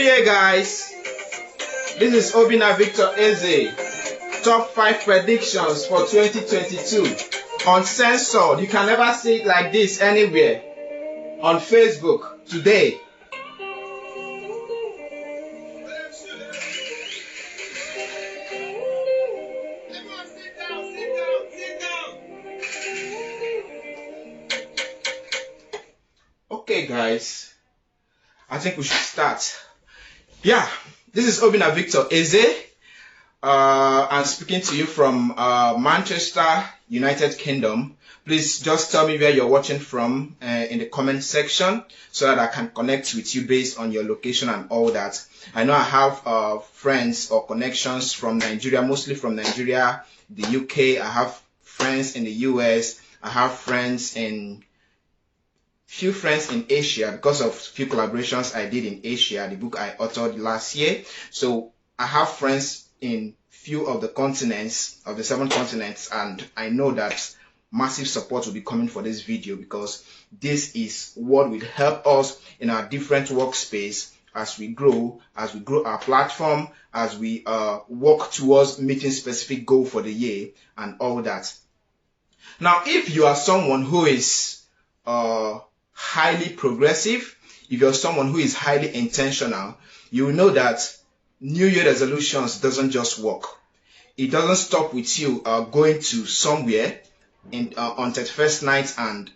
Year, guys. This is Obinna Victor Eze. Top 5 predictions for 2022. Uncensored. You can never see it like this anywhere. On Facebook today. Okay, guys. I think we should start. Yeah, this is Obinna Victor Eze. I'm speaking to you from Manchester, United Kingdom. Please just tell me where you're watching from in the comment section so that I can connect with you based on your location and all that. I know I have friends or connections from Nigeria, mostly from Nigeria, the UK. I have friends in the US. I have few friends in Asia because of few collaborations I did in Asia, the book I authored last year. So I have friends in few of the continents, of the 7 continents, and I know that massive support will be coming for this video because this is what will help us in our different workspace as we grow our platform, as we work towards meeting specific goal for the year and all that. Now, if you are someone who is highly progressive, if you're someone who is highly intentional, you will know that New Year resolutions doesn't just work. It doesn't stop with you going to somewhere on 31st night and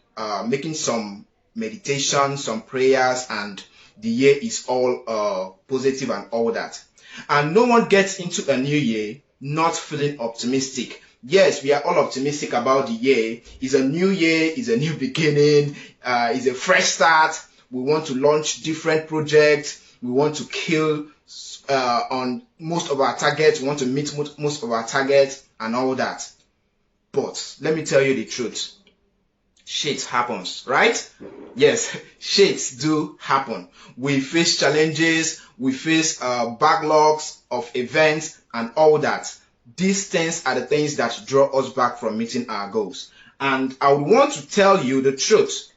making some meditation, some prayers, and the year is all positive and all that. And no one gets into a new year not feeling optimistic. Yes, we are all optimistic about the year. It's a new year, it's a new beginning, it's a fresh start. We want to launch different projects. We want to kill on most of our targets. We want to meet most of our targets and all that. But let me tell you the truth. Shit happens, right? Yes, shits do happen. We face challenges. We face backlogs of events and all that. These things are the things that draw us back from meeting our goals. And I would want to tell you the truth.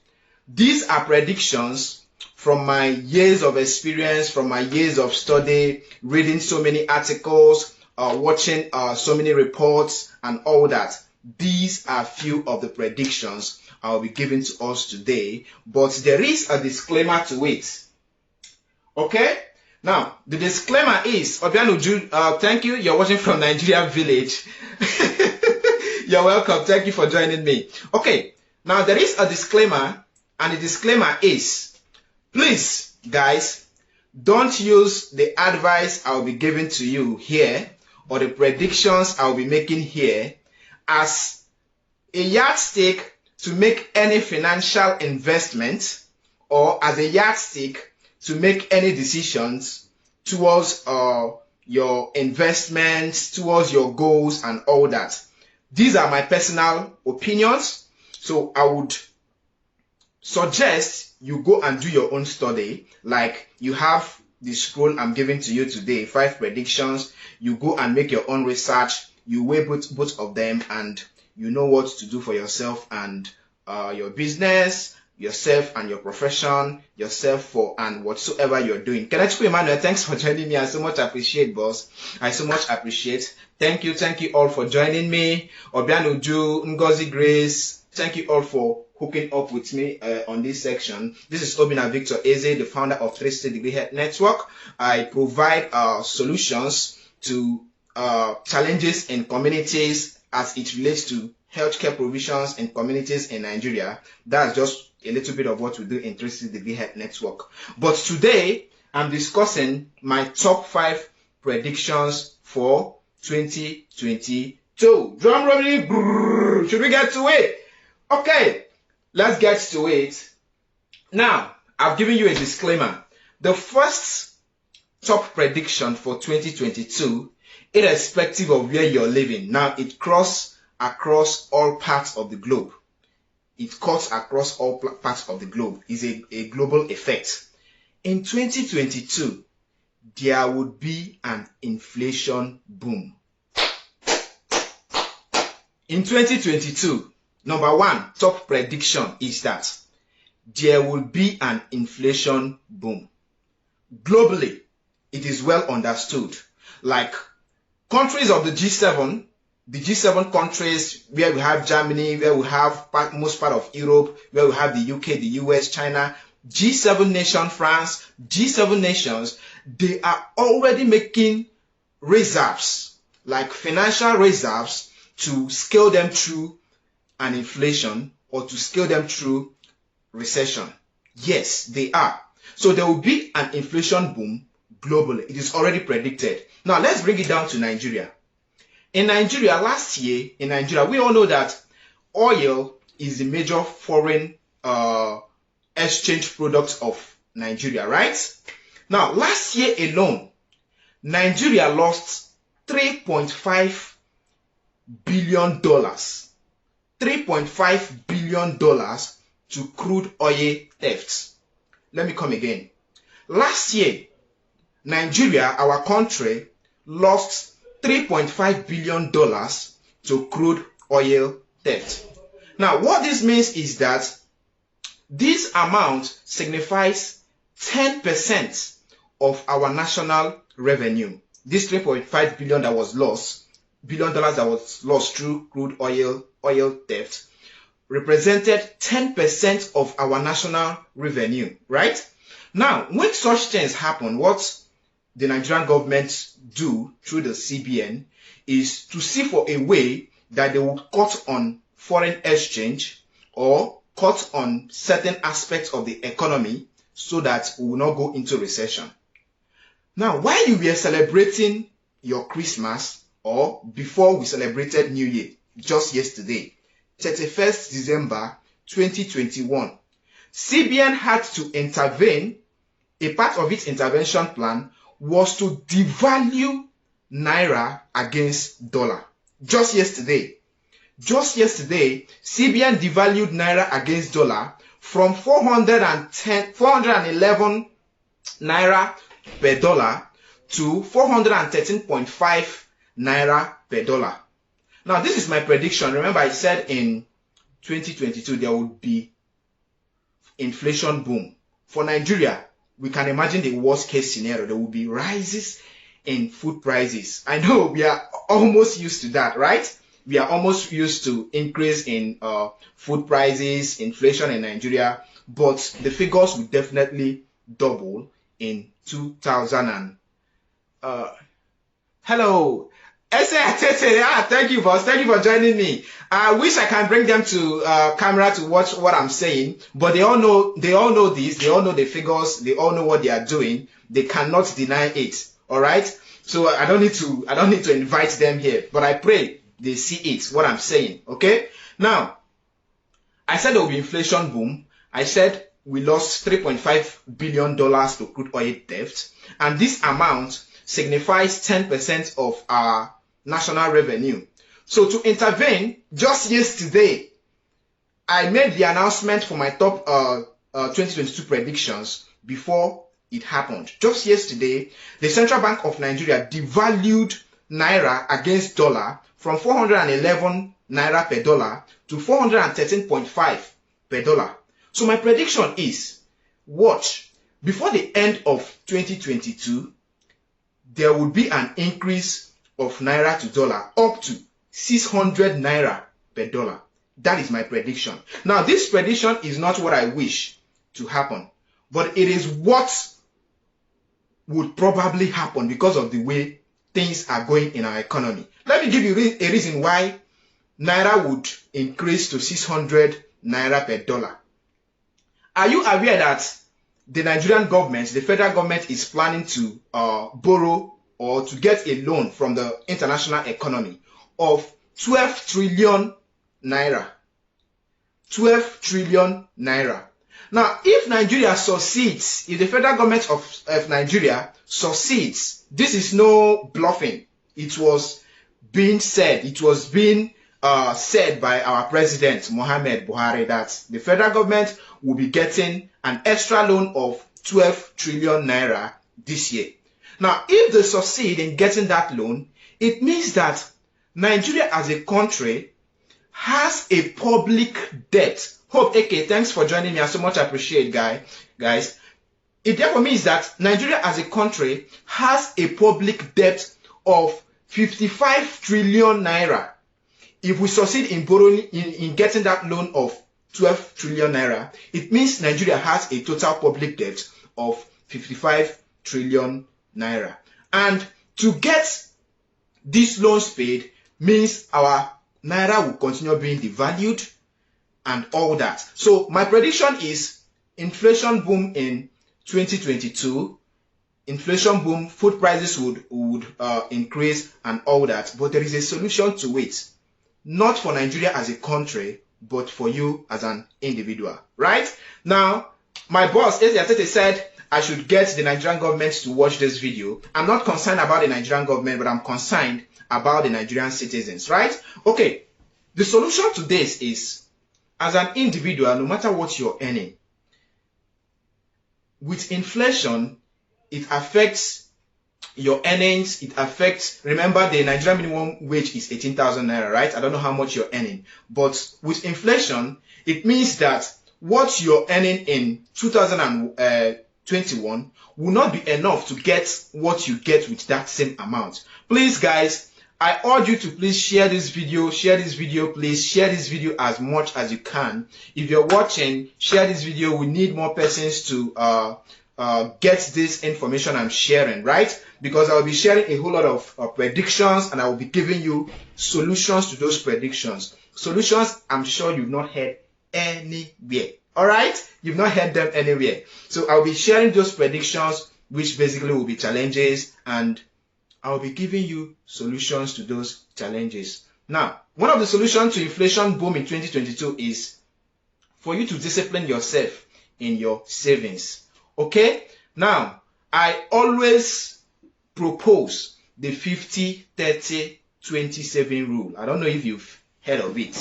These are predictions from my years of experience, from my years of study, reading so many articles, watching so many reports and all that. These are few of the predictions I will be giving to us today. But there is a disclaimer to it. Okay? Now, the disclaimer is, Obianuju, thank you. You're watching from Nigeria Village. You're welcome. Thank you for joining me. Okay. Now, there is a disclaimer, and the disclaimer is, please, guys, don't use the advice I will be giving to you here or the predictions I will be making here as a yardstick to make any financial investment or as a yardstick to make any decisions towards your investments, towards your goals and all that. These are my personal opinions. So I would suggest you go and do your own study. Like you have the scroll I'm giving to you today, 5 predictions. You go and make your own research. You weigh both of them and you know what to do for yourself and your business, yourself and your profession, yourself and whatsoever you're doing. Kenechukwu Emmanuel, thanks for joining me. I so much appreciate, boss. I so much appreciate. Thank you all for joining me. Obianuju, Ngozi Grace, thank you all for hooking up with me on this section. This is Obinna Victor Eze, the founder of 360 Degree Health Network. I provide solutions to challenges in communities as it relates to healthcare provisions in communities in Nigeria. That's just a little bit of what we do in 360 Degree Health Network. But today, I'm discussing my top 5 predictions for 2022. Drum rolling. Should we get to it? Okay, let's get to it. Now, I've given you a disclaimer. The first top prediction for 2022, irrespective of where you're living. Now, it crosses across all parts of the globe. It cuts across all parts of the globe. It's a global effect. In 2022, there would be an inflation boom. In 2022, number 1 top prediction is that there will be an inflation boom. Globally, it is well understood. Like countries of the G7 countries, where we have Germany, where we have most part of Europe, where we have the UK, the US, China, G7 nation, France, G7 nations, they are already making reserves, like financial reserves, to scale them through an inflation or to scale them through recession. Yes, they are. So there will be an inflation boom globally. It is already predicted. Now let's bring it down to Nigeria. In Nigeria, last year, we all know that oil is the major foreign exchange product of Nigeria, right? Now, last year alone, Nigeria lost $3.5 billion. $3.5 billion to crude oil thefts. Let me come again. Last year, Nigeria, our country, lost $3.5 billion to crude oil theft. Now, what this means is that this amount signifies 10% of our national revenue. This $3.5 billion that was lost, through crude oil theft, represented 10% of our national revenue, right? Now, when such things happen, what the Nigerian government do through the CBN is to see for a way that they would cut on foreign exchange or cut on certain aspects of the economy so that we will not go into recession. Now, while you were celebrating your Christmas, or before we celebrated New Year, just yesterday, 31st December 2021, CBN had to intervene. A part of its intervention plan was to devalue Naira against dollar. Just yesterday, CBN devalued Naira against dollar from 411 Naira per dollar to 413.5 Naira per dollar. Now, this is my prediction. Remember, I said in 2022 there would be inflation boom. For Nigeria, we can imagine the worst case scenario. There will be rises in food prices. I know we are almost used to that, right? We are almost used to increase in food prices, inflation in Nigeria, but the figures will definitely double in 2000 hello. Thank you, boss. Thank you for joining me. I wish I can bring them to camera to watch what I'm saying, but they all know this. They all know the figures. They all know what they are doing. They cannot deny it. All right. So I don't need to invite them here, but I pray they see it, what I'm saying. Okay. Now, I said there will be inflation boom. I said we lost $3.5 billion to crude oil theft, and this amount signifies 10% of our national revenue. So to intervene, just yesterday, I made the announcement for my top 2022 predictions before it happened. Just yesterday, the Central Bank of Nigeria devalued Naira against dollar from 411 Naira per dollar to 413.5 per dollar. So my prediction is, watch, before the end of 2022, there would be an increase of Naira to dollar up to 600 Naira per dollar. That is my prediction. Now, this prediction is not what I wish to happen, but it is what would probably happen because of the way things are going in our economy. Let me give you a reason why Naira would increase to 600 Naira per dollar. Are you aware that the Nigerian government, the federal government, is planning to borrow or to get a loan from the international economy of 12 trillion Naira? 12 trillion Naira. Now, if Nigeria succeeds, if the federal government of Nigeria succeeds, this is no bluffing. It was being said, said by our president, Muhammad Buhari, that the federal government will be getting an extra loan of 12 trillion Naira this year. Now, if they succeed in getting that loan, it means that Nigeria as a country has a public debt. Hope AK, thanks for joining me. I so much appreciate, guys. It therefore means that Nigeria as a country has a public debt of 55 trillion naira. If we succeed in borrowing, in getting that loan of 12 trillion naira, it means Nigeria has a total public debt of 55 trillion naira. And to get these loans paid means our naira will continue being devalued and all that. So my prediction is inflation boom in 2022. Inflation boom, food prices would increase and all that. But there is a solution to it. Not for Nigeria as a country, but for you as an individual. Right? Now, my boss, Eze Atete, said I should get the Nigerian government to watch this video. I'm not concerned about the Nigerian government, but I'm concerned about the Nigerian citizens. Right? Okay. The solution to this is, as an individual, no matter what you're earning, with inflation, it affects your earnings. It affects, remember, the Nigerian minimum wage is 18,000 naira, right? I don't know how much you're earning, but with inflation, it means that what you're earning in 2021 will not be enough to get what you get with that same amount. Please, guys, I urge you to please share this video, please share this video as much as you can. If you're watching, share this video. We need more persons to get this information I'm sharing, right? Because I will be sharing a whole lot of predictions, and I will be giving you solutions to those predictions. Solutions I'm sure you've not heard anywhere. All right? You've not heard them anywhere. So I'll be sharing those predictions, which basically will be challenges, and I'll be giving you solutions to those challenges. Now, one of the solutions to inflation boom in 2022 is for you to discipline yourself in your savings. Okay? Now, I always propose the 50-30-27 rule. I don't know if you've heard of it.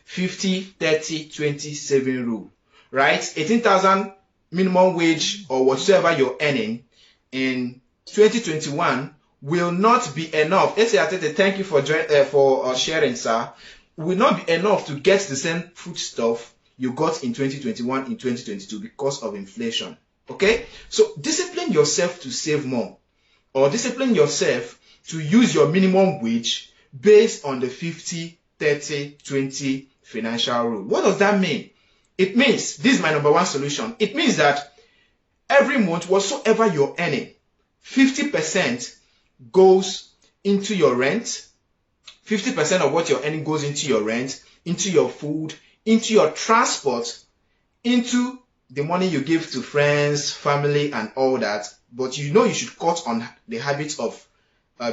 50-30-27 rule. Right? 18,000 minimum wage or whatsoever you're earning in 2021 will not be enough. Eze Atete, thank you for sharing, sir. Will not be enough to get the same food stuff you got in 2021 in 2022 because of inflation. Okay? So discipline yourself to save more, or discipline yourself to use your minimum wage based on the 50-30-20 financial rule. What does that mean? It means, this is my number one solution. It means that every month, whatsoever you're earning, 50% goes into your rent. 50% of what you're earning goes into your rent, into your food, into your transport, into the money you give to friends, family, and all that. But you know you should cut on the habit of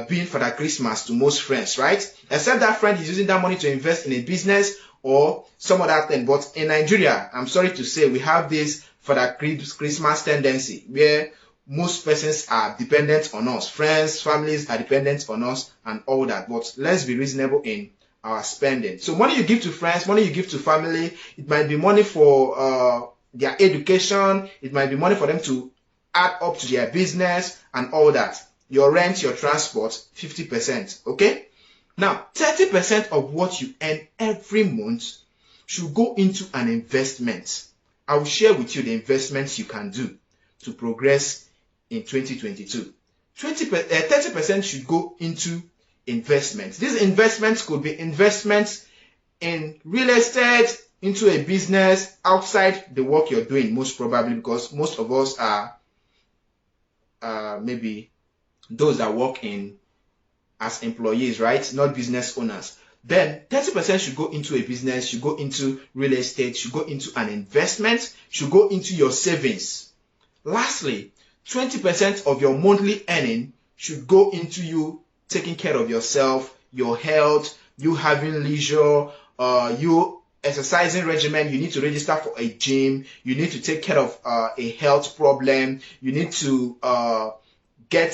being Father Christmas to most friends, right? Except that friend is using that money to invest in a business or some other thing. But in Nigeria, I'm sorry to say, we have this Father Christmas tendency where most persons are dependent on us. Friends, families are dependent on us and all that. But let's be reasonable in our spending. So money you give to friends, money you give to family, it might be money for their education. It might be money for them to add up to their business and all that. Your rent, your transport, 50%. Okay? Now, 30% of what you earn every month should go into an investment. I will share with you the investments you can do to progress in 2022. 30% should go into investments. These investments could be investments in real estate, into a business outside the work you're doing, most probably, because most of us are maybe those that work in as employees, right? Not business owners. Then 30% should go into a business, should go into real estate, should go into an investment, should go into your savings. Lastly, 20% of your monthly earning should go into you taking care of yourself, your health, you having leisure, you exercising regimen. You need to register for a gym. You need to take care of a health problem. You need to get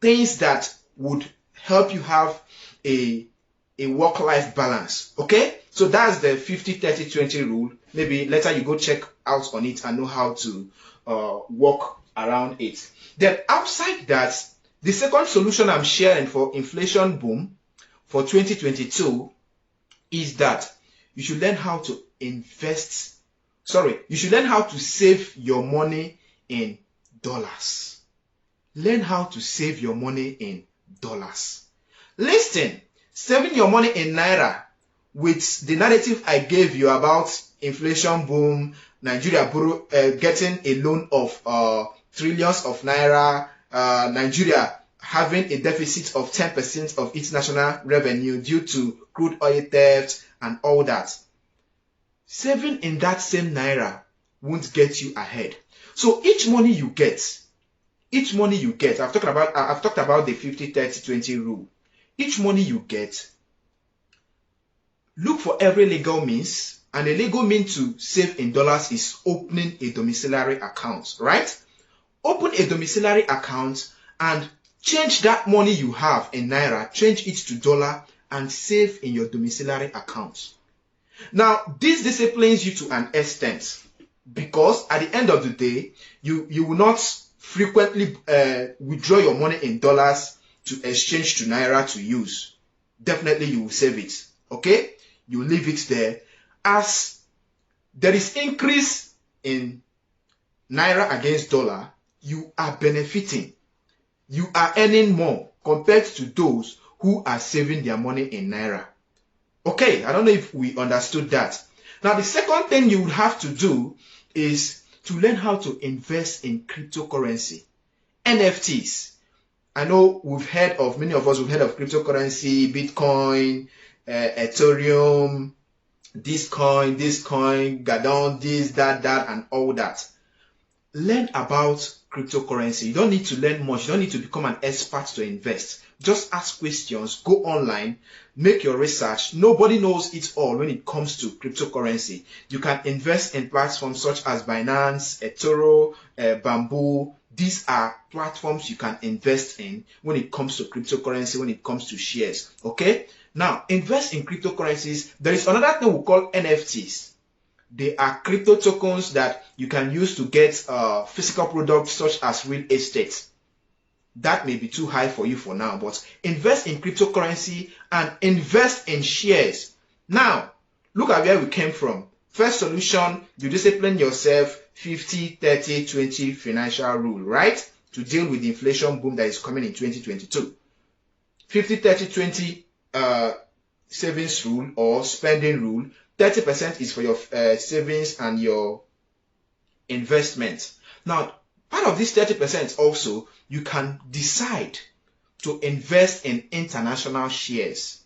things that would help you have a work-life balance. Okay? So that's the 50-30-20 rule. Maybe later you go check out on it and know how to work around it. Then outside that, the second solution I'm sharing for inflation boom for 2022 is that you should learn how to you should learn how to save your money in dollars. Learn how to save your money in dollars. Listen, saving your money in naira with the narrative I gave you about inflation boom, Nigeria getting a loan of trillions of naira, Nigeria having a deficit of 10% of its national revenue due to crude oil theft and all that. Saving in that same naira won't get you ahead. So each money you get, I've talked about the 50-30-20 rule. Each money you get, look for every legal means, and a legal means to save in dollars is opening a domiciliary account, right? Open a domiciliary account and change that money you have in naira, change it to dollar and save in your domiciliary account. Now, this disciplines you to an extent because at the end of the day, you will not frequently withdraw your money in dollars to exchange to naira to use. Definitely you will save it, okay? You leave it there. As there is increase in naira against dollar, you are benefiting. You are earning more compared to those who are saving their money in naira. Okay, I don't know if we understood that. Now, the second thing you would have to do is to learn how to invest in cryptocurrency, NFTs. I know many of us have heard of cryptocurrency, Bitcoin, Ethereum, this coin, Gadon, this, that, and all that. Learn about cryptocurrency. You don't need to learn much. You don't need to become an expert to invest. Just ask questions, go online, make your research. Nobody knows it all when it comes to cryptocurrency. You can invest in platforms such as Binance, eToro, Bamboo. These are platforms you can invest in when it comes to cryptocurrency, when it comes to shares. Okay? Now, invest in cryptocurrencies. There is another thing we call NFTs. They are crypto tokens that you can use to get physical products such as real estate. That may be too high for you for now, but invest in cryptocurrency and invest in shares. Now, look at where we came from. First solution, you discipline yourself 50-30-20 financial rule, right? To deal with the inflation boom that is coming in 2022. 50-30-20 savings rule or spending rule. 30% is for your savings and your investment. Now, part of this 30% also, you can decide to invest in international shares.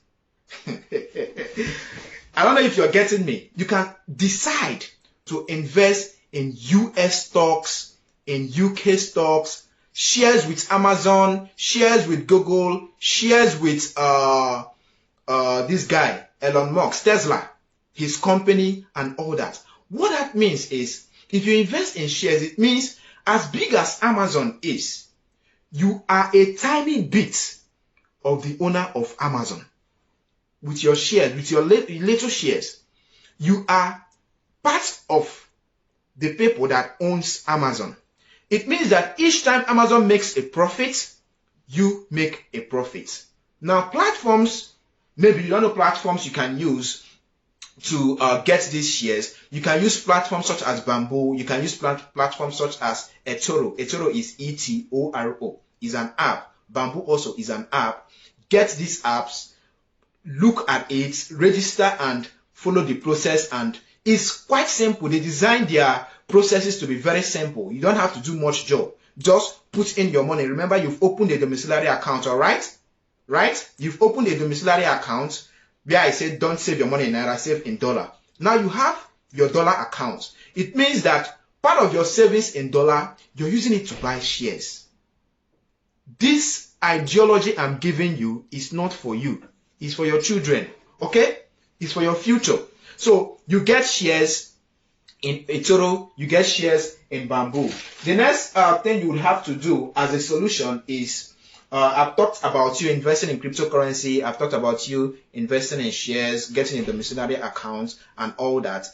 I don't know if you're getting me. You can decide to invest in US stocks, in UK stocks, shares with Amazon, shares with Google, shares with this guy, Elon Musk, Tesla, his company and all that. What that means is, if you invest in shares, it means as big as Amazon is, you are a tiny bit of the owner of Amazon. With your shares, with your little shares, you are part of the people that owns Amazon. It means that each time Amazon makes a profit, you make a profit. Now, platforms, maybe you don't know platforms you can use to get these shares. You can use platforms such as Bamboo. You can use platforms such as eToro. eToro is eToro, is an app. Bamboo also is an app. Get these apps, look at it, register and follow the process, and it's quite simple. They design their processes to be very simple. You don't have to do much job. Just put in your money. Remember, you've opened a domiciliary account, all right? Right? You've opened a domiciliary account where I said don't save your money in naira, save in dollar. Now you have your dollar account. It means that part of your savings in dollar, you're using it to buy shares. This ideology I'm giving you is not for you. It's for your children. Okay? It's for your future. So you get shares in eToro, you get shares in Bamboo. The next thing you would have to do as a solution is, I've talked about you investing in cryptocurrency, I've talked about you investing in shares, getting a domiciliary account and all that,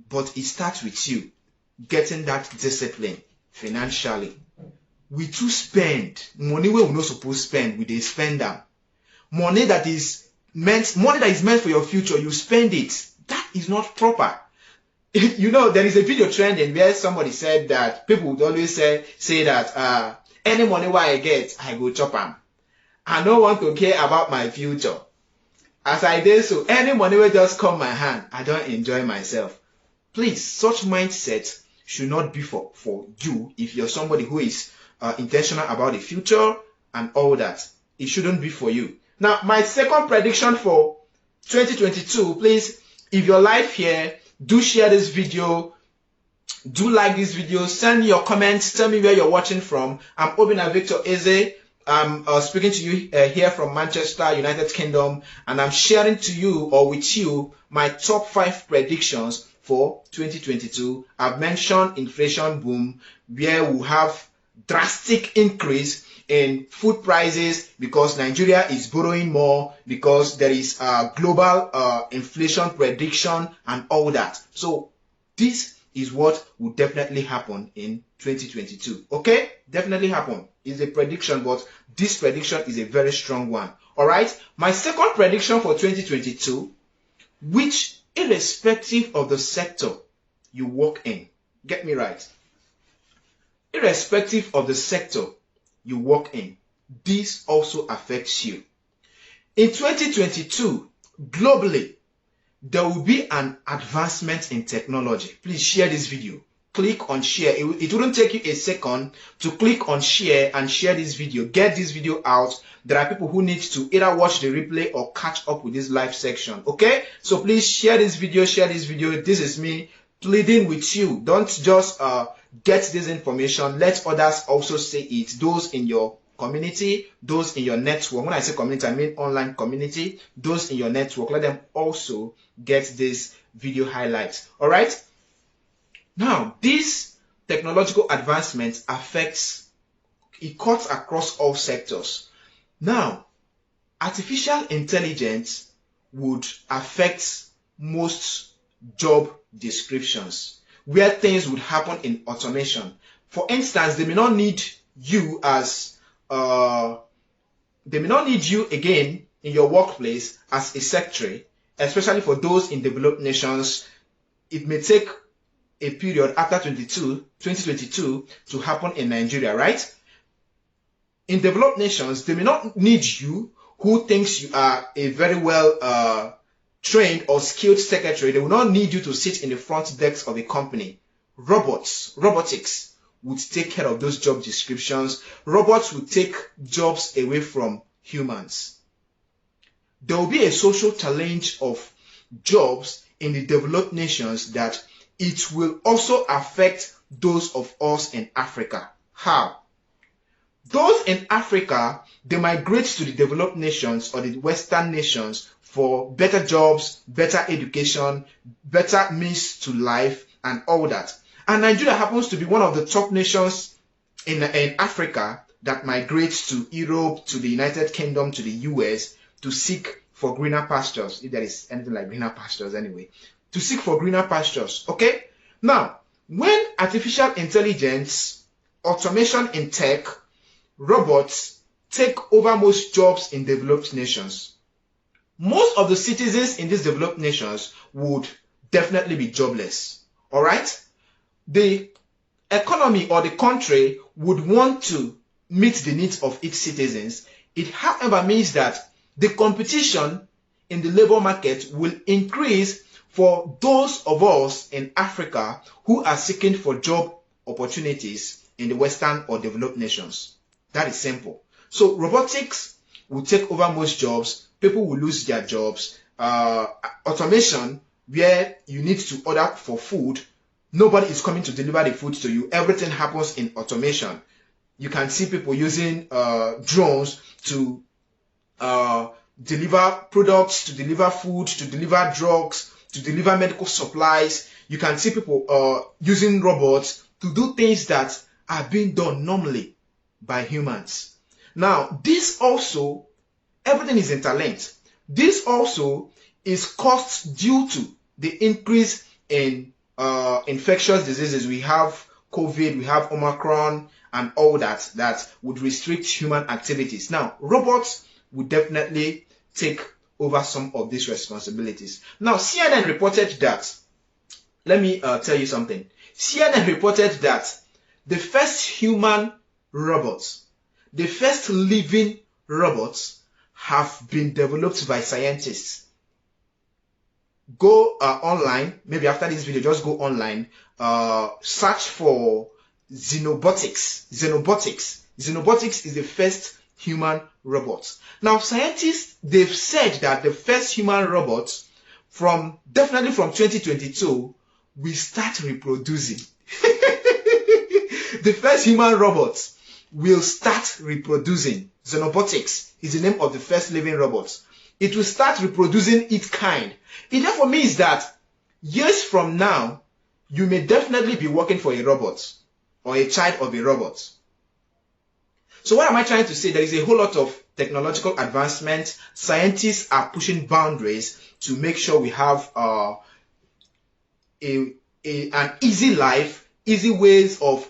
but it starts with you getting that discipline financially. We too spend money where we're not supposed to spend, we dey spend them. Money that is meant for your future, you spend it. That is not proper. You know, there is a video trending where somebody said that people would always say that any money what I get, I go chop am. I don't want to care about my future. As I did so, any money will just come my hand, I don't enjoy myself. Please, such mindset should not be for you if you're somebody who is intentional about the future and all that. It shouldn't be for you. Now, my second prediction for 2022, please, if you're live here, do share this video, do like this video, send me your comments, tell me where you're watching from. I'm Obinna Victor Eze. I'm speaking to you here from Manchester, United Kingdom, and I'm sharing to you or with you my top 5 predictions for 2022. I've mentioned inflation boom, where we'll have drastic increase in food prices because Nigeria is borrowing more, because there is global inflation prediction and all that. So this is what will definitely happen in 2022. Okay, definitely happen. It's a prediction, but this prediction is a very strong one. All right, my second prediction for 2022, which irrespective of the sector you work in, get me right, irrespective of the sector you work in, this also affects you. In 2022, globally, there will be an advancement in technology. Please share this video. Click on share. It wouldn't take you a second to click on share and share this video. Get this video out. There are people who need to either watch the replay or catch up with this live section. Okay? So please share this video. Share this video. This is me pleading with you. Don't just get this information. Let others also say it. Those in your community, those in your network. When I say community, I mean online community. Those in your network, let them also get this video highlights. All right? Now, this technological advancement affects, it cuts across all sectors. Now, artificial intelligence would affect most job descriptions, where things would happen in automation. For instance, they may not need you as they may not need you again in your workplace as a secretary, especially for those in developed nations. It may take a period after 2022 to happen in Nigeria, right? In developed nations, they may not need you who thinks you are a very well trained or skilled secretary. They will not need you to sit in the front desk of a company. Robotics would take care of those job descriptions. Robots would take jobs away from humans. There will be a social challenge of jobs in the developed nations that it will also affect those of us in Africa. How? Those in Africa, they migrate to the developed nations or the Western nations for better jobs, better education, better means to life, and all that. And Nigeria happens to be one of the top nations in Africa that migrates to Europe, to the United Kingdom, to the US to seek for greener pastures, if there is anything like greener pastures anyway, to seek for greener pastures. Okay? Now, when artificial intelligence, automation in tech, robots take over most jobs in developed nations, most of the citizens in these developed nations would definitely be jobless. All right? The economy or the country would want to meet the needs of its citizens. It, however, means that the competition in the labor market will increase for those of us in Africa who are seeking for job opportunities in the Western or developed nations. That is simple. So robotics will take over most jobs. People will lose their jobs. Automation, where you need to order for food, nobody is coming to deliver the food to you. Everything happens in automation. You can see people using drones to deliver products, to deliver food, to deliver drugs, to deliver medical supplies. You can see people using robots to do things that are being done normally by humans. Now, this also, everything is interlinked. This also is caused due to the increase in infectious diseases. We have COVID, we have Omicron, and all that would restrict human activities. Now, robots would definitely take over some of these responsibilities. Now, CNN reported that let me tell you something. CNN reported that the first human robots, the first living robots have been developed by scientists. Go online, maybe after this video, just go online, search for Xenobotics. Xenobotics is the first human robot. Now, scientists, they've said that the first human robots definitely from 2022 will start reproducing. The first human robots will start reproducing. Xenobotics is the name of the first living robot. It will start reproducing its kind. It therefore means that years from now, you may definitely be working for a robot or a child of a robot. So what am I trying to say? There is a whole lot of technological advancement. Scientists are pushing boundaries to make sure we have an easy life, easy ways of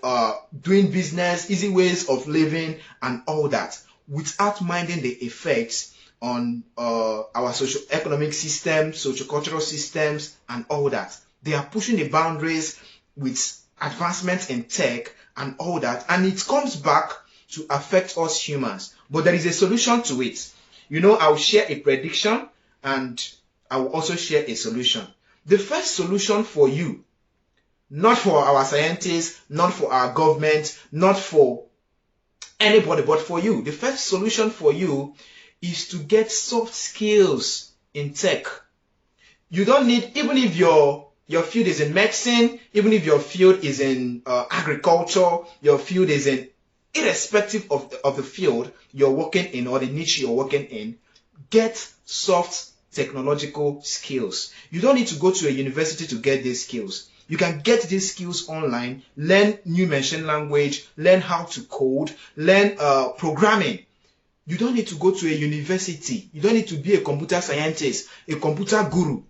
doing business, easy ways of living and all that, without minding the effects on our socio-economic systems, socio-cultural systems and all that. They are pushing the boundaries with advancements in tech and all that, and it comes back to affect us humans. But there is a solution to it. You know, I'll share a prediction and I will also share a solution. The first solution for you, not for our scientists, not for our government, not for anybody, but for you, the first solution for you is to get soft skills in tech. You don't need, even if your field is in medicine, even if your field is in agriculture, your field is in, irrespective of the field you're working in or the niche you're working in, get soft technological skills. You don't need to go to a university to get these skills. You can get these skills online, learn new machine language, learn how to code, learn programming. You don't need to go to a university. You don't need to be a computer scientist, a computer guru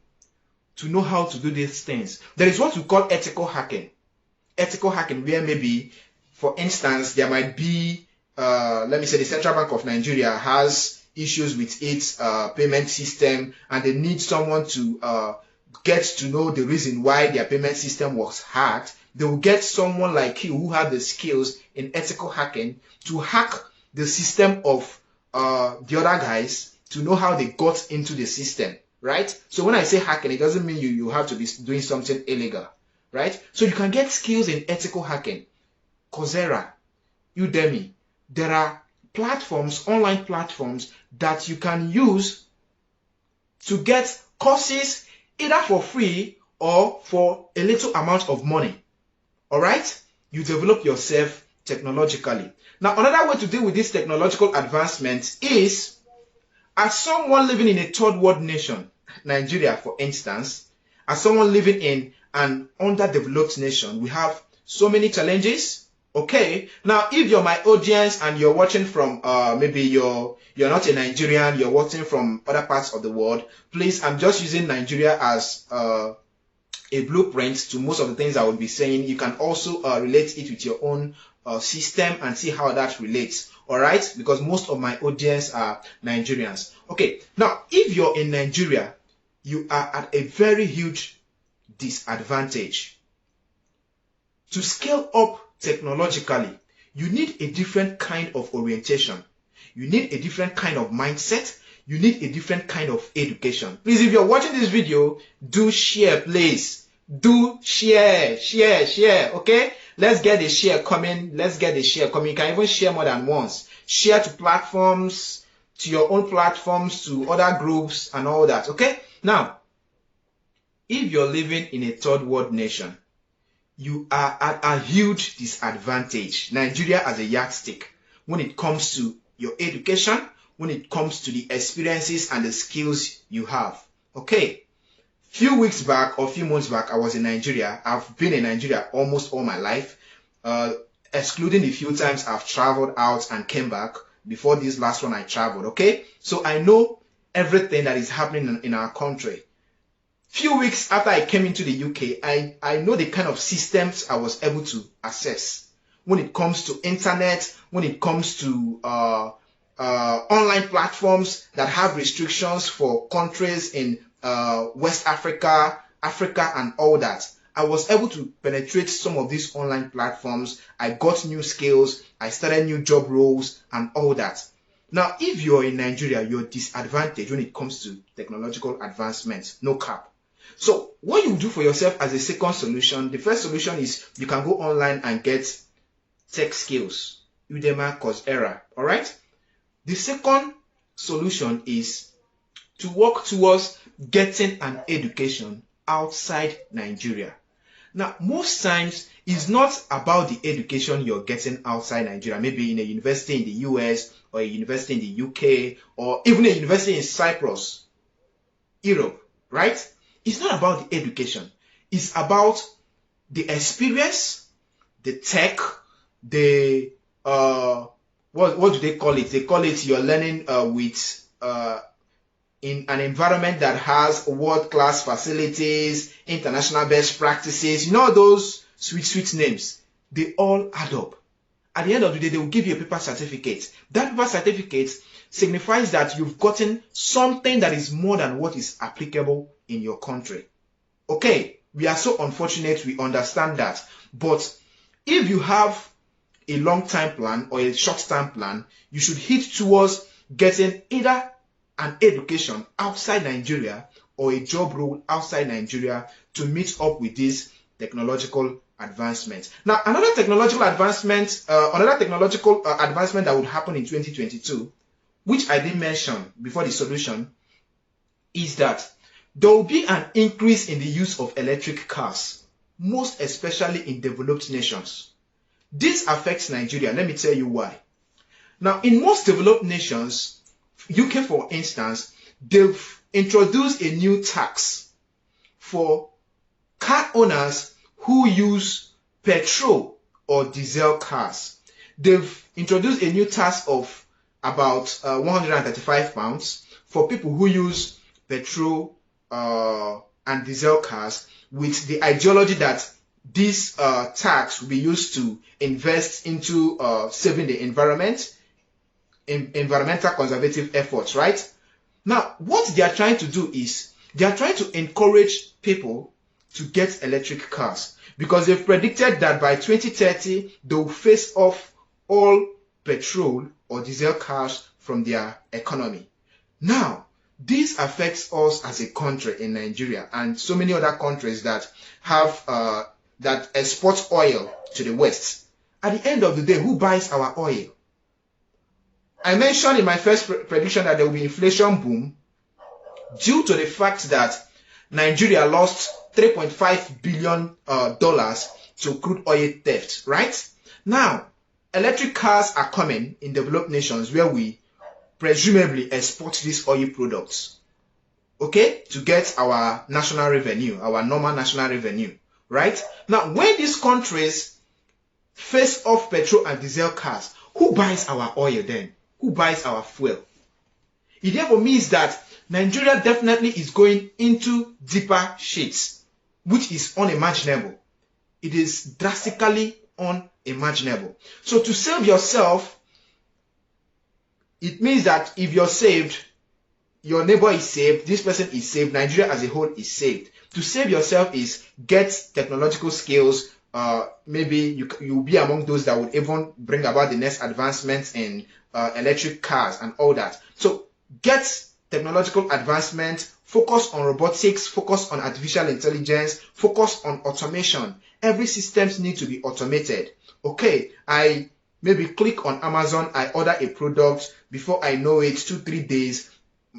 to know how to do these things. There is what we call ethical hacking. Ethical hacking, where maybe, for instance, there might be, let me say the Central Bank of Nigeria has issues with its payment system, and they need someone to get to know the reason why their payment system was hacked. They will get someone like you who have the skills in ethical hacking to hack the system of the other guys to know how they got into the system, right? So when I say hacking, it doesn't mean you have to be doing something illegal, right? So you can get skills in ethical hacking. Coursera, Udemy, there are platforms, online platforms that you can use to get courses either for free or for a little amount of money. All right? You develop yourself technologically. Now, another way to deal with this technological advancement is, as someone living in a third world nation, Nigeria, for instance, as someone living in an underdeveloped nation, we have so many challenges. Okay, now if you're my audience and you're watching from maybe you're not a Nigerian, you're watching from other parts of the world, please, I'm just using Nigeria as a blueprint to most of the things I would be saying. You can also relate it with your own system and see how that relates. All right, because most of my audience are Nigerians. Okay, now if you're in Nigeria, you are at a very huge disadvantage. To scale up technologically, you need a different kind of orientation. You need a different kind of mindset. You need a different kind of education. Please, if you're watching this video, do share, please. Do share, okay? Let's get the share coming. Let's get the share coming. You can even share more than once. Share to platforms, to your own platforms, to other groups and all that, okay? Now, if you're living in a third world nation, you are at a huge disadvantage. Nigeria as a yardstick when it comes to your education, when it comes to the experiences and the skills you have. Okay, few weeks back or few months back, I was in Nigeria. I've been in Nigeria almost all my life, excluding the few times I've traveled out and came back. Before this last one, I traveled. Okay, so I know everything that is happening in our country. Few weeks after I came into the UK, I know the kind of systems I was able to access when it comes to internet, when it comes to online platforms that have restrictions for countries in West Africa, Africa and all that. I was able to penetrate some of these online platforms. I got new skills. I started new job roles and all that. Now, if you're in Nigeria, you're disadvantaged when it comes to technological advancements. No cap. So what you do for yourself as a second solution, the first solution is you can go online and get tech skills. Udemy, Coursera. All right. The second solution is to work towards getting an education outside Nigeria. Now, most times it's not about the education you're getting outside Nigeria, maybe in a university in the US or a university in the UK or even a university in Cyprus, Europe, right? It's not about the education. It's about the experience, the tech, the what do they call it? They call it you're learning in an environment that has world-class facilities, international best practices, you know those sweet names. They all add up. At the end of the day, they will give you a paper certificate. That paper certificate signifies that you've gotten something that is more than what is applicable in your country. Okay, we are so unfortunate, we understand that. But if you have a long-term plan or a short-term plan, you should hit towards getting either an education outside Nigeria or a job role outside Nigeria to meet up with this technological advancement. Now, another technological advancement that would happen in 2022, which I did mention before the solution, is that there will be an increase in the use of electric cars, most especially in developed nations. This affects Nigeria. Let me tell you why. Now, in most developed nations, UK for instance, they've introduced a new tax for car owners who use petrol or diesel cars. They've introduced a new tax of about £135 for people who use petrol and diesel cars, with the ideology that this tax will be used to invest into saving the environment, environmental conservative efforts, right? Now, what they are trying to do is they are trying to encourage people to get electric cars, because they've predicted that by 2030 they will phase off all petrol or diesel cars from their economy. Now, this affects us as a country in Nigeria and so many other countries that have that export oil to the West. At the end of the day, who buys our oil? I mentioned in my first prediction that there will be inflation boom due to the fact that Nigeria lost $3.5 billion to crude oil theft, right? Now, electric cars are coming in developed nations where we presumably export these oil products, okay, to get our national revenue, our normal national revenue, right? Now, when these countries face off petrol and diesel cars, who buys our oil then? Who buys our fuel? It therefore means that Nigeria definitely is going into deeper shades, which is unimaginable. It is drastically unimaginable. So to save yourself, it means that if you're saved, your neighbor is saved, this person is saved, Nigeria as a whole is saved. To save yourself is get technological skills. Maybe you'll be among those that would even bring about the next advancements in electric cars and all that. So get technological advancement, focus on robotics, focus on artificial intelligence, focus on automation. Every systems need to be automated. Okay, I maybe click on Amazon, I order a product, before I know it, 2-3 days,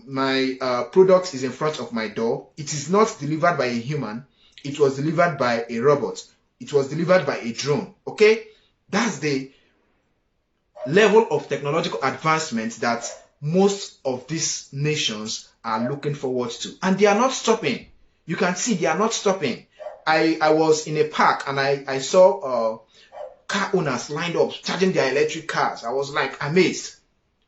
my product is in front of my door. It is not delivered by a human, it was delivered by a robot. It was delivered by a drone, okay? That's the level of technological advancement that most of these nations are looking forward to. And they are not stopping. You can see they are not stopping. I was in a park and I saw car owners lined up charging their electric cars. I was like amazed,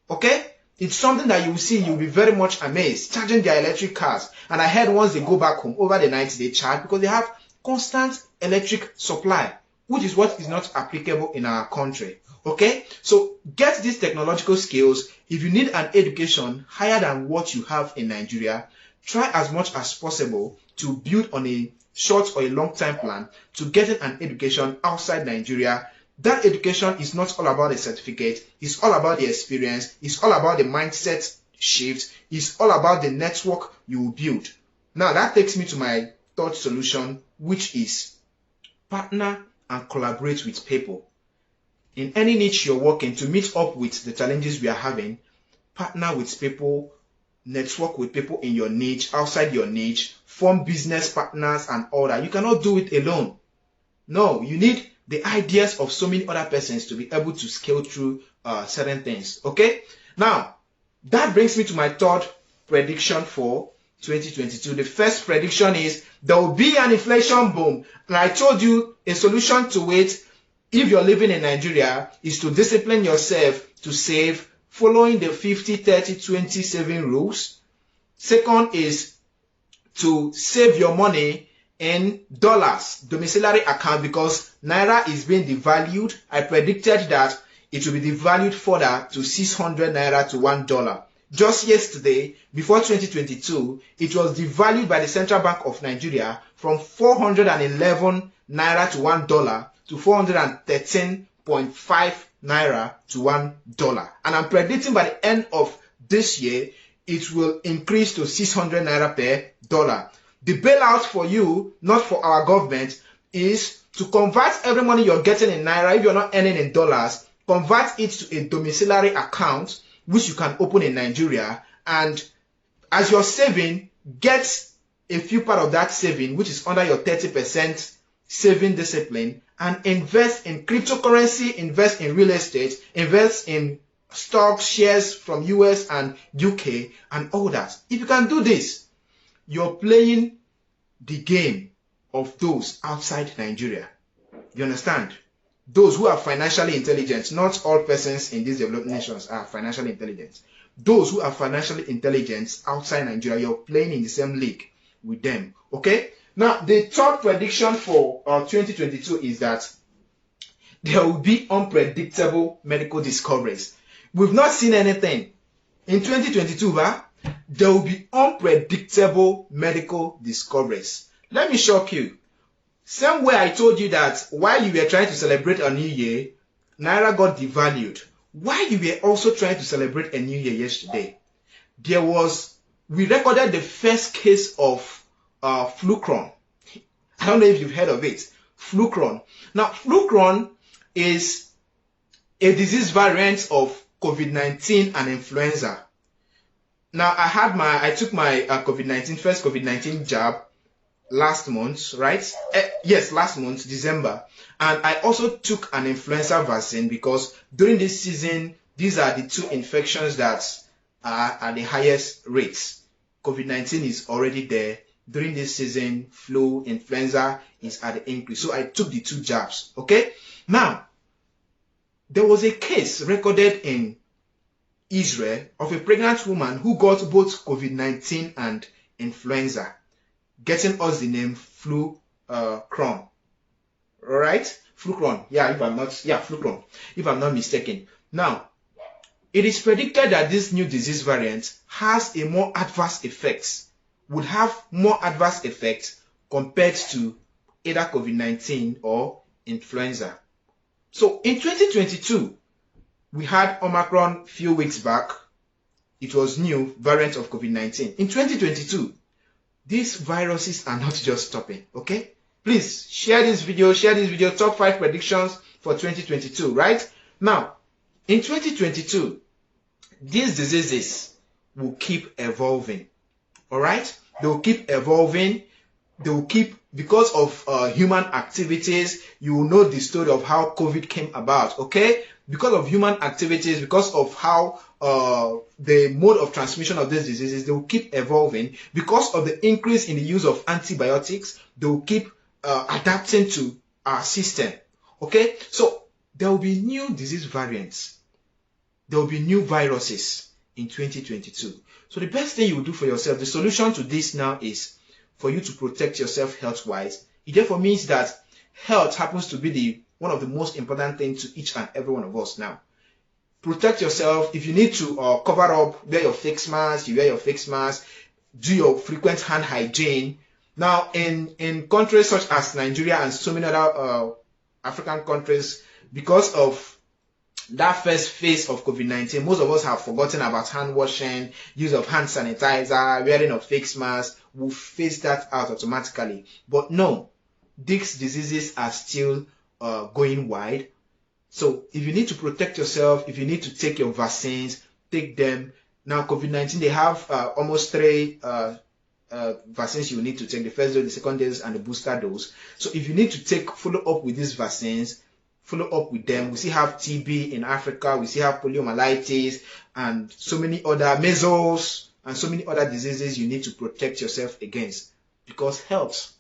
okay? It's something that you will see, you'll be very much amazed, charging their electric cars. And I heard once they go back home, over the night they charge because they have constant electric supply, which is what is not applicable in our country. Okay, so get these technological skills. If you need an education higher than what you have in Nigeria, try as much as possible to build on a short or a long-term plan to getting an education outside Nigeria. That education is not all about a certificate. It's all about the experience. It's all about the mindset shift. It's all about the network you will build. Now, that takes me to my third solution, which is partner and collaborate with people. In any niche you're working, to meet up with the challenges we are having, partner with people, network with people in your niche, outside your niche, form business partners and all that. You cannot do it alone. No, you need the ideas of so many other persons to be able to scale through certain things. Okay? Now, that brings me to my third prediction for 2022. The first prediction is there will be an inflation boom. And I told you a solution to it, if you're living in Nigeria, is to discipline yourself to save, following the 50-30-20 saving rules. Second is to save your money in dollars, domiciliary account, because Naira is being devalued. I predicted that it will be devalued further to 600 Naira to $1. Just yesterday, before 2022, it was devalued by the Central Bank of Nigeria from 411 Naira to $1 to 413.5 Naira to $1. And I'm predicting by the end of this year, it will increase to 600 Naira per dollar. The bailout for you, not for our government, is to convert every money you're getting in Naira, if you're not earning in dollars, convert it to a domiciliary account, which you can open in Nigeria. And as you're saving, get a few part of that saving, which is under your 30% saving discipline, and invest in cryptocurrency, invest in real estate, invest in stocks, shares from US and UK and all that. If you can do this, you're playing the game of those outside Nigeria. You understand? Those who are financially intelligent. Not all persons in these developed nations are financially intelligent. Those who are financially intelligent outside Nigeria, you're playing in the same league with them. Okay? Now, the third prediction for 2022 is that there will be unpredictable medical discoveries. We've not seen anything. In 2022, there will be unpredictable medical discoveries. Let me shock you. Same way I told you that while you were trying to celebrate a new year, Naira got devalued. While you were also trying to celebrate a new year yesterday, we recorded the first case of Flucron. I don't know if you've heard of it. Flucron. Now, Flucron is a disease variant of COVID-19 and influenza. Now, I took my first COVID-19 jab last month, right? Yes, last month, December. And I also took an influenza vaccine because during this season, these are the two infections that are at the highest rates. COVID-19 is already there. During this season, flu, influenza is at the increase. So I took the two jabs, okay? Now, there was a case recorded in Israel of a pregnant woman who got both COVID-19 and influenza, getting us the name Flucron. Alright? Flucron. Flucron. If I'm not mistaken. Now, it is predicted that this new disease variant would have more adverse effects compared to either COVID-19 or influenza. So in 2022, we had Omicron a few weeks back. It was new variant of COVID-19. In 2022, these viruses are not just stopping, okay? Please share this video, top 5 predictions for 2022, right? Now, in 2022, these diseases will keep evolving, all right? They will keep evolving. They will keep, because of human activities. You will know the story of how COVID came about, okay? Because of human activities, because of how the mode of transmission of these diseases, they will keep evolving. Because of the increase in the use of antibiotics, they will keep adapting to our system, okay? So there will be new disease variants. There will be new viruses in 2022. So the best thing you will do for yourself, the solution to this now is for you to protect yourself health-wise. It therefore means that health happens to be one of the most important things to each and every one of us now. Protect yourself. If you need to cover up, wear your face mask, you wear your face mask, do your frequent hand hygiene, Now, in countries such as Nigeria and so many other African countries, because of that first phase of COVID-19, most of us have forgotten about hand washing, use of hand sanitizer, wearing of face masks. We'll phase that out automatically. But no, these diseases are still going wide. So if you need to protect yourself, if you need to take your vaccines, take them. Now, COVID-19, they have almost 3 vaccines you need to take: the first dose, the second dose, and the booster dose. So if you need to follow up with these vaccines, follow up with them. We still have TB in Africa, we still have poliomyelitis and so many other measles and so many other diseases you need to protect yourself against, because health,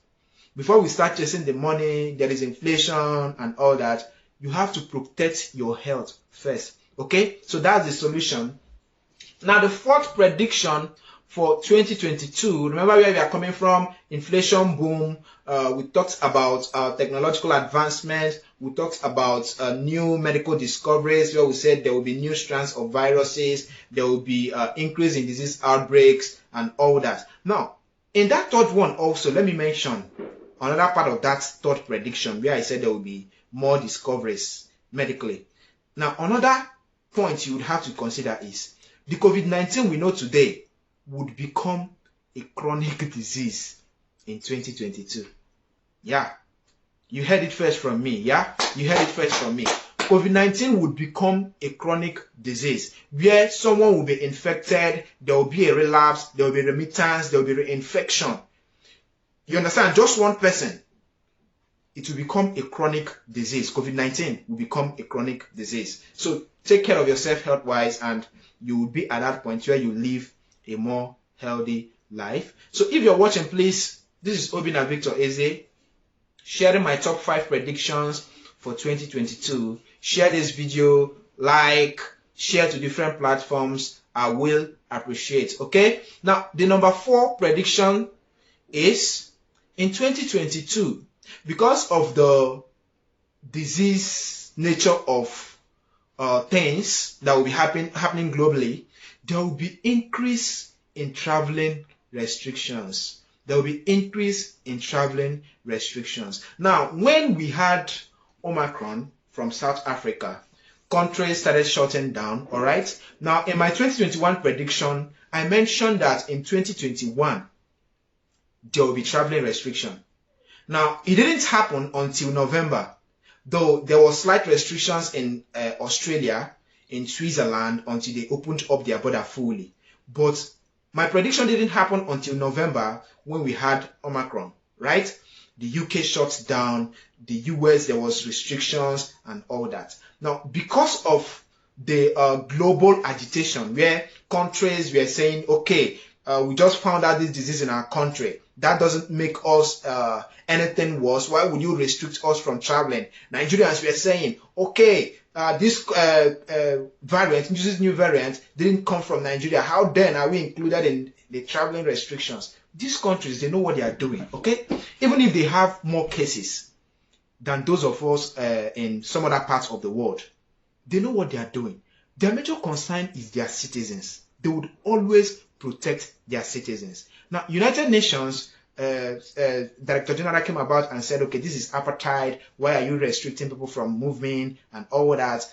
before we start chasing the money, there is inflation and all that, you have to protect your health first. Okay, so that's the solution. Now the fourth prediction for 2022, remember where we are coming from: inflation boom. We talked about technological advancement. We talked about new medical discoveries, where we said there will be new strands of viruses, there will be increase in disease outbreaks and all that. Now, in that third one also, let me mention another part of that third prediction where I said there will be more discoveries medically. Now, another point you would have to consider is the COVID-19 we know today would become a chronic disease in 2022. Yeah, you heard it first from me. Yeah, you heard it first from me. COVID-19 would become a chronic disease where someone will be infected, there will be a relapse, there will be remittance, there will be reinfection. You understand? Just one person, it will become a chronic disease. COVID-19 will become a chronic disease. So take care of yourself health-wise, and you will be at that point where you live a more healthy life. So if you're watching, please, this is Obi na Victor Eze, sharing my top 5 predictions for 2022. Share this video, like, share to different platforms. I will appreciate. Okay, now the number 4 prediction is in 2022, because of the disease nature of things that will be happening globally, there will be increase in traveling restrictions. There will be increase in traveling restrictions. Now, when we had Omicron from South Africa, countries started shutting down. All right. Now, in my 2021 prediction, I mentioned that in 2021 there will be traveling restriction. Now, it didn't happen until November, though there was slight restrictions in Australia, in Switzerland, until they opened up their border fully. But my prediction didn't happen until November, when we had Omicron, right? The UK shut down, the US, there was restrictions and all that. Now, because of the global agitation, where countries were saying, okay, we just found out this disease in our country, that doesn't make us anything worse. Why would you restrict us from traveling? Nigerians were saying, okay, this variant, this new variant, didn't come from Nigeria. How then are we included in the traveling restrictions? These countries, they know what they are doing, okay? Even if they have more cases than those of us in some other parts of the world, they know what they are doing. Their major concern is their citizens. They would always protect their citizens. Now, United Nations Director General came about and said, okay, this is apartheid. Why are you restricting people from moving and all that?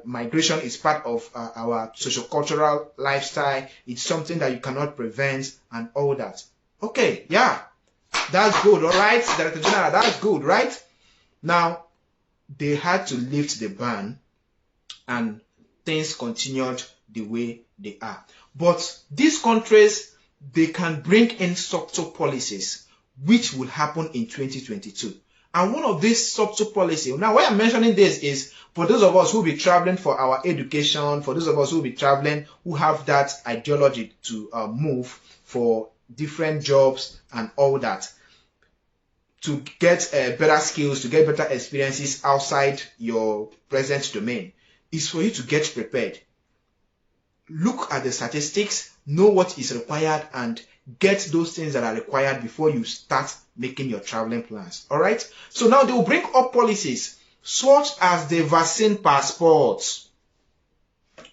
Migration is part of our socio-cultural lifestyle. It's something that you cannot prevent and all that. Okay, yeah, that's good, all right, Director General, that's good, right? Now, they had to lift the ban and things continued the way they are. But these countries, they can bring in subtle policies which will happen in 2022. And one of these subtle policies, now why I'm mentioning this is for those of us who will be traveling for our education, for those of us who will be traveling who have that ideology to move for different jobs and all that, to get better skills, to get better experiences outside your present domain, is for you to get prepared. Look at the statistics, know what is required, and get those things that are required before you start making your traveling plans. All right? So now they will bring up policies such as the vaccine passport.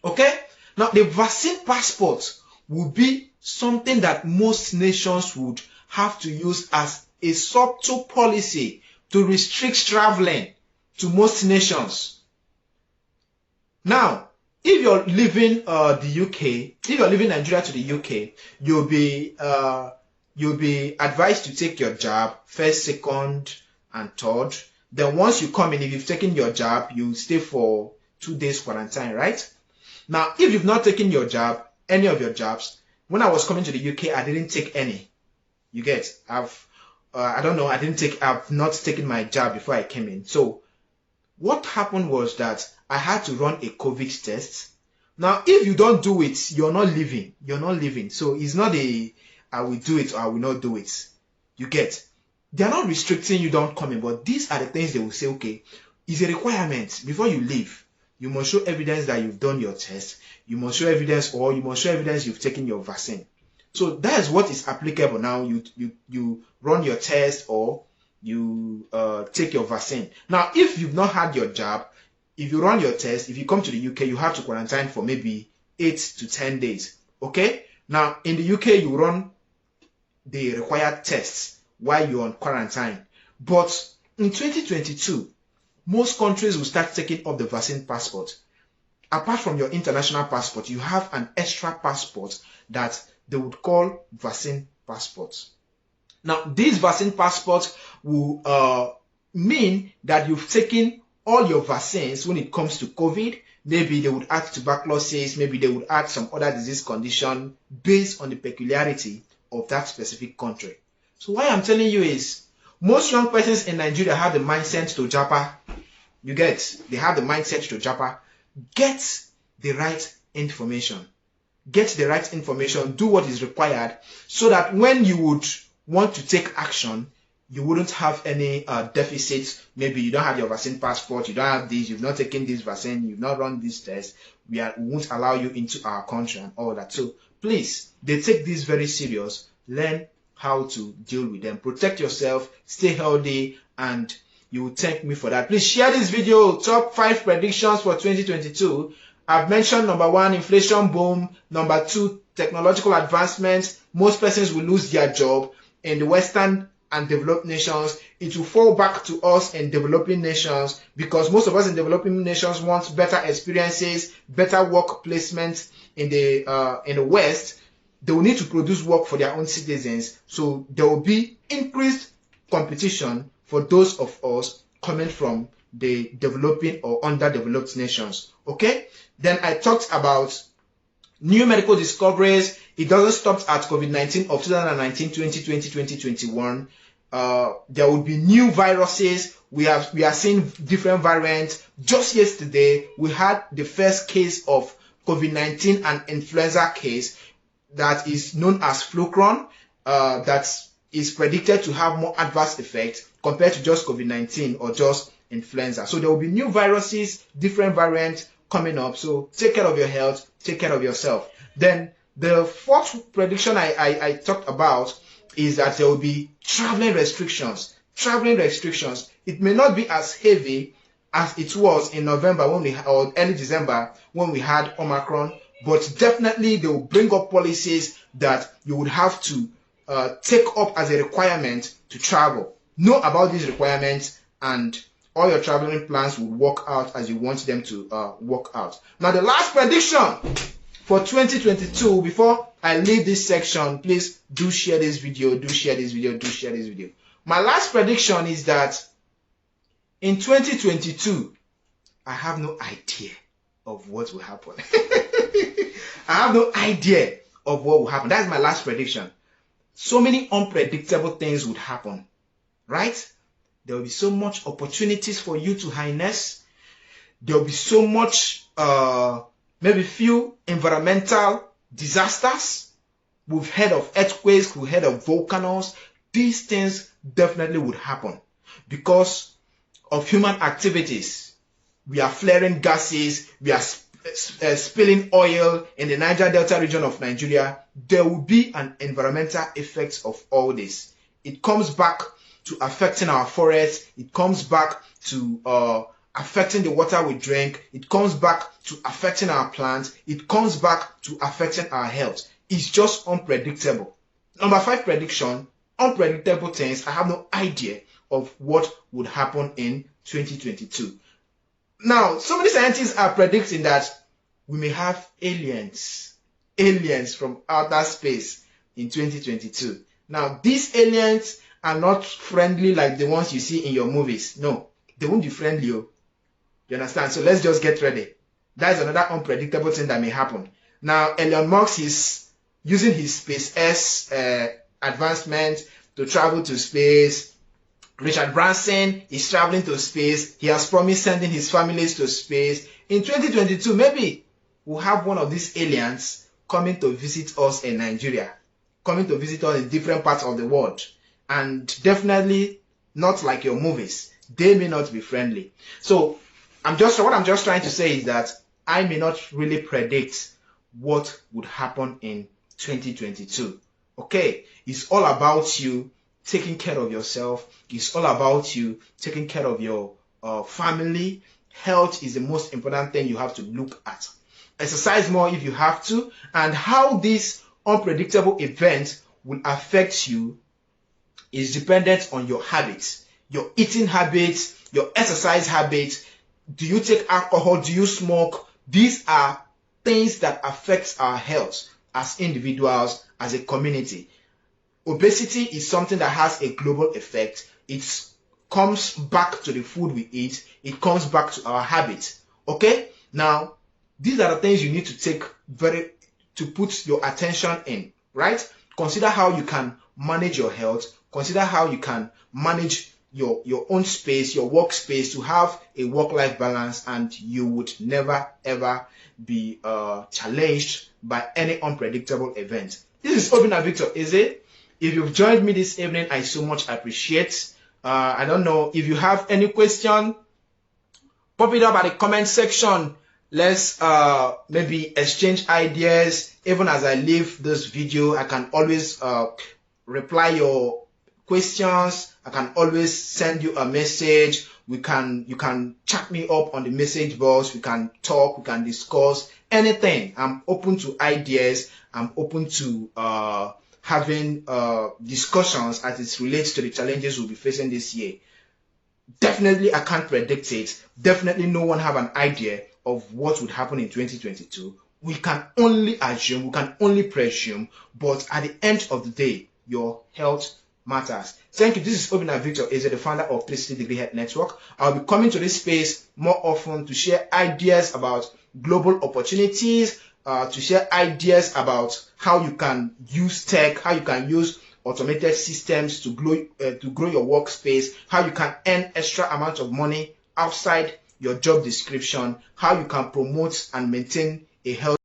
Okay? Now the vaccine passport will be something that most nations would have to use as a subtle policy to restrict traveling to most nations. Now, if you're leaving the UK, if you're leaving Nigeria to the UK, you'll be advised to take your jab first, second, and third. Then once you come in, if you've taken your jab, you stay for 2 days quarantine, right? Now, if you've not taken your jab, any of your jabs, when I was coming to the UK, I didn't take any. You get? I've not taken my jab before I came in. So what happened was that I had to run a COVID test. Now, if you don't do it, you're not leaving. You're not leaving. So it's not I will do it or I will not do it. You get? They're not restricting you don't come in, but these are the things they will say, okay, it's a requirement. Before you leave, you must show evidence that you've done your test. You must show evidence you've taken your vaccine. So that is what is applicable now. You run your test or you take your vaccine. Now, if you've not had your jab, if you run your test, if you come to the UK, you have to quarantine for maybe 8 to 10 days. Okay? Now, in the UK, you run the required tests while you're on quarantine. But in 2022, most countries will start taking up the vaccine passport. Apart from your international passport, you have an extra passport that they would call vaccine passports. Now, these vaccine passports will mean that you've taken all your vaccines when it comes to COVID. Maybe they would add tuberculosis, maybe they would add some other disease condition based on the peculiarity of that specific country. So what I'm telling you is, most young persons in Nigeria have the mindset to japa. You get? They have the mindset to japa. Get the right information. Get the right information. Do what is required so that when you would want to take action, you wouldn't have any deficits. Maybe you don't have your vaccine passport, you don't have this, you've not taken this vaccine, you've not run this test. We won't allow you into our country and all that. So please, they take this very serious. Learn how to deal with them. Protect yourself, stay healthy, and you will thank me for that. Please share this video. Top 5 predictions for 2022. I've mentioned number 1, inflation boom. Number 2, technological advancements. Most persons will lose their job in the Western and developed nations. It will fall back to us in developing nations because most of us in developing nations want better experiences, better work placement in the West. They will need to produce work for their own citizens. So there will be increased competition for those of us coming from the developing or underdeveloped nations. Okay? Then I talked about new medical discoveries. It doesn't stop at COVID-19 of 2019, 2020, 2021. There will be new viruses. We are seeing different variants. Just yesterday, we had the first case of COVID-19 and influenza case that is known as Flukron, that is predicted to have more adverse effects compared to just COVID-19 or just influenza. So there will be new viruses, different variants coming up. So take care of your health, take care of yourself. Then the 4th prediction I talked about is that there will be traveling restrictions. Traveling restrictions. It may not be as heavy as it was in November or early December when we had Omicron, but definitely they will bring up policies that you would have to take up as a requirement to travel. Know about these requirements and all your traveling plans will work out as you want them to work out. Now the last prediction for 2022, before I leave this section, please do share this video, do share this video, do share this video. My last prediction is that in 2022, I have no idea of what will happen. I have no idea of what will happen. That's my last prediction. So many unpredictable things would happen, right? There will be so much opportunities for you to harness. There will be so much, maybe few environmental disasters. We've heard of earthquakes, we've heard of volcanoes. These things definitely would happen because of human activities. We are flaring gases, we are spilling oil in the Niger Delta region of Nigeria. There will be an environmental effect of all this. It comes back to affecting our forests. It comes back to affecting the water we drink. It comes back to affecting our plants. It comes back to affecting our health. It's just unpredictable. Number 5 prediction, unpredictable things. I have no idea of what would happen in 2022. Now, so many scientists are predicting that we may have aliens from outer space in 2022. Now, these aliens are not friendly like the ones you see in your movies. No, they won't be friendly. You understand? So let's just get ready. That is another unpredictable thing that may happen. Now, Elon Musk is using his SpaceX advancement to travel to space. Richard Branson is traveling to space. He has promised sending his families to space. In 2022, maybe we'll have one of these aliens coming to visit us in Nigeria, coming to visit us in different parts of the world. And definitely not like your movies. They may not be friendly. So what I'm just trying to say is that I may not really predict what would happen in 2022. Okay, it's all about you taking care of yourself. It's all about you taking care of your family. Health is the most important thing you have to look at. Exercise more if you have to, and how this unpredictable event will affect you is dependent on your habits, your eating habits, your exercise habits. Do you take alcohol? Do you smoke? These are things that affect our health as individuals, as a community. Obesity is something that has a global effect. It comes back to the food we eat. It comes back to our habits. Okay? Now, these are the things you need to to put your attention in, right? Consider how you can manage your health. Consider how you can manage your own space, your workspace, to have a work-life balance, and you would never ever be challenged by any unpredictable event. This is Obinna Victor Eze. If you've joined me this evening, I so much appreciate. I don't know if you have any question, pop it up at the comment section. Let's maybe exchange ideas. Even as I leave this video, I can always reply your questions. I can always send you a message. You can chat me up on the message box. We can talk. We can discuss anything. I'm open to ideas. I'm open to having discussions as it relates to the challenges we'll be facing this year. Definitely, I can't predict it. Definitely, no one have an idea of what would happen in 2022. We can only assume, we can only presume, but at the end of the day, your health matters. Thank you. This is Obinna Victor Eze, the founder of 360 Degree Health Network. I'll be coming to this space more often to share ideas about global opportunities, to share ideas about how you can use tech, how you can use automated systems to grow your workspace, how you can earn extra amount of money outside your job description, how you can promote and maintain a healthy